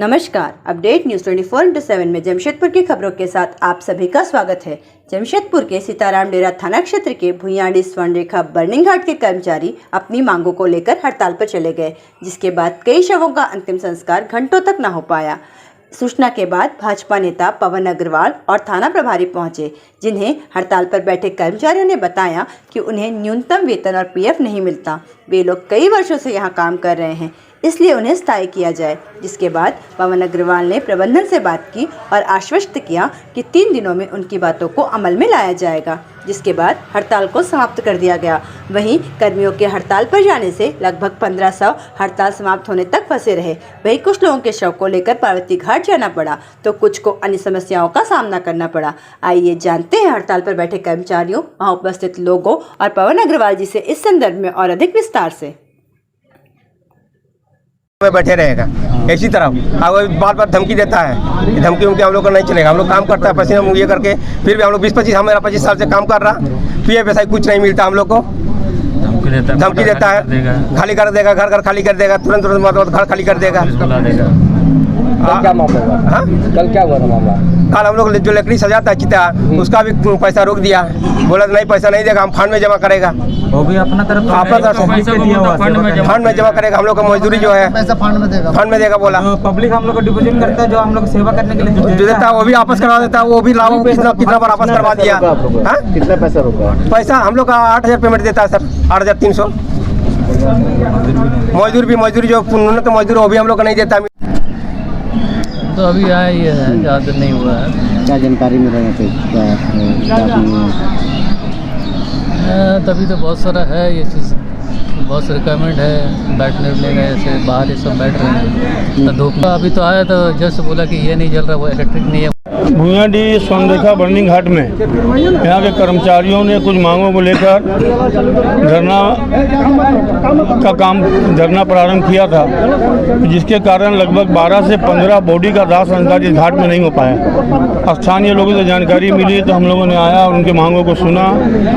नमस्कार, update news 24/7 में जमशेदपुर की खबरों के साथ आप सभी का स्वागत है। जमशेदपुर के सीताराम डेरा थाना क्षेत्र के भुइयांडी स्वर्ण रेखा बर्निंग घाट के कर्मचारी अपनी मांगों को लेकर हड़ताल पर चले गए, जिसके बाद कई शवों का अंतिम संस्कार घंटों तक न हो पाया। सूचना के बाद भाजपा नेता पवन अग्रवाल और थाना प्रभारी पहुंचे, जिन्हें हड़ताल पर बैठे कर्मचारियों ने बताया कि उन्हें न्यूनतम वेतन और पीएफ नहीं मिलता। वे लोग कई वर्षों से यहां काम कर रहे हैं, इसलिए उन्हें स्थायी किया जाए। जिसके बाद पवन अग्रवाल ने प्रबंधन से बात की और आश्वस्त किया कि 3 दिनों में उनकी बातों को अमल में लाया जाएगा, जिसके बाद हड़ताल को समाप्त कर दिया गया। वहीं कर्मियों के हड़ताल पर जाने से लगभग 1500 हड़ताल समाप्त होने तक फंसे रहे। वहीं कुछ लोगों के शव को लेकर पार्वती घाट जाना पड़ा, तो कुछ को अन्य समस्याओं का सामना करना पड़ा। आइए जानते हैं हड़ताल पर बैठे कर्मचारियों, वहाँ उपस्थित लोगों और पवन अग्रवाल जी से इस संदर्भ में और अधिक विस्तार से। बैठे रहेगा इसी तरह, बार बार धमकी देता है। धमकी उनके हम लोग को नहीं चलेगा। हम लोग काम करता है पसीना ये करके, फिर भी हम लोग 20-25 हमारा 25 साल से काम कर रहा, पीएफ ऐसा कुछ नहीं मिलता हम लोग को। धमकी देता है, खाली कर देगा, घर खाली कर देगा, तुरंत घर खाली कर देगा। क्या मामला हुआ? कल क्या हुआ था मामला? कल हम लोग जो लकड़ी सजाता है चिता, उसका भी पैसा रोक दिया। बोला नहीं, पैसा नहीं देगा, हम फंड में जमा करेगा। वो भी अपना तरफ फंड में जमा करेगा। हम लोग का मजदूरी जो है पैसा फंड में देगा बोला। पब्लिक हम लोग को डिपॉजिट करता है, जो हम लोग सेवा करने के लिए जो देता है वो भी वापस करवा देता है। वो भी लाभ कितना बार वापस करवा दिया। कितना पैसा रोका? पैसा हम लोग का 8000 पेमेंट देता है सर, 8300। मजदूरी जो न्यूनतम मजदूर वो भी हम लोग का नहीं देता। तो अभी आया ही है, ज़्यादा नहीं हुआ है। क्या जानकारी मिल रही है? तभी तो बहुत सारा है ये चीज़, बहुत से रिक्वायरमेंट है। बैठने उठने का ऐसे बाहर ये सब बैठ रहे हैं। तो धूप अभी तो आया तो जस्ट बोला कि ये नहीं जल रहा, वो इलेक्ट्रिक नहीं है। भुइयांडी स्वर्ण रेखा बर्निंग घाट में यहाँ के कर्मचारियों ने कुछ मांगों को लेकर धरना प्रारंभ किया था, जिसके कारण लगभग 12 से 15 बॉडी का दाह संस्कार इस घाट में नहीं हो पाया। स्थानीय लोगों से जानकारी मिली तो हम लोगों ने आया, उनकी मांगों को सुना।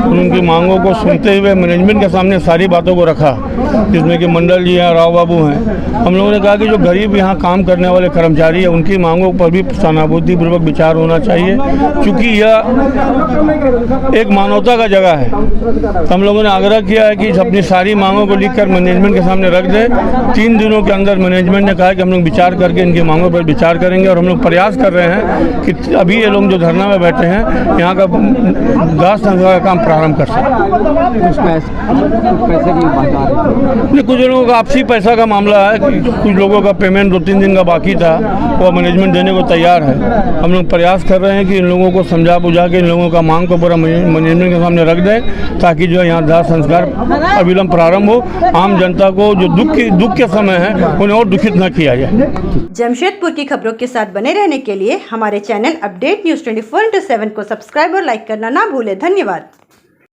उनकी मांगों को सुनते हुए मैनेजमेंट के सामने सारी बातों को रखा, जिसमें कि मंडल जी हैं, राव बाबू हैं। हम लोगों ने कहा कि जो गरीब यहाँ काम करने वाले कर्मचारी हैं, उनकी मांगों पर भी सहानुभूतिपूर्वक विचार होना चाहिए, क्योंकि यह एक मानवता का जगह है। तो हम लोगों ने आग्रह किया है कि अपनी सारी मांगों को लिखकर मैनेजमेंट के सामने रख दें। 3 दिनों के अंदर मैनेजमेंट ने कहा कि हम लोग विचार करके इनकी मांगों पर विचार करेंगे, और हम लोग प्रयास कर रहे हैं कि अभी ये लोग जो धरना में बैठे हैं यहाँ का दाह संस्कार का काम प्रारंभ कर सकें। कुछ लोगों का आपसी पैसा का मामला है, कुछ लोगों का पेमेंट 2-3 दिन का बाकी था, वो मैनेजमेंट देने को तैयार है। हम लोग प्रयास कर रहे हैं कि इन लोगों को समझा बुझा के इन लोगों का मांग को पूरा मैनेजमेंट के सामने रख दें, ताकि जो है यहाँ दाह संस्कार अविलंब प्रारंभ हो। आम जनता को जो दुख के समय है उन्हें और दुखित न किया जाए। जमशेदपुर की खबरों के साथ बने रहने के लिए हमारे चैनल अपडेट न्यूज़ 24/7 को सब्सक्राइब और लाइक करना ना भूलें। धन्यवाद।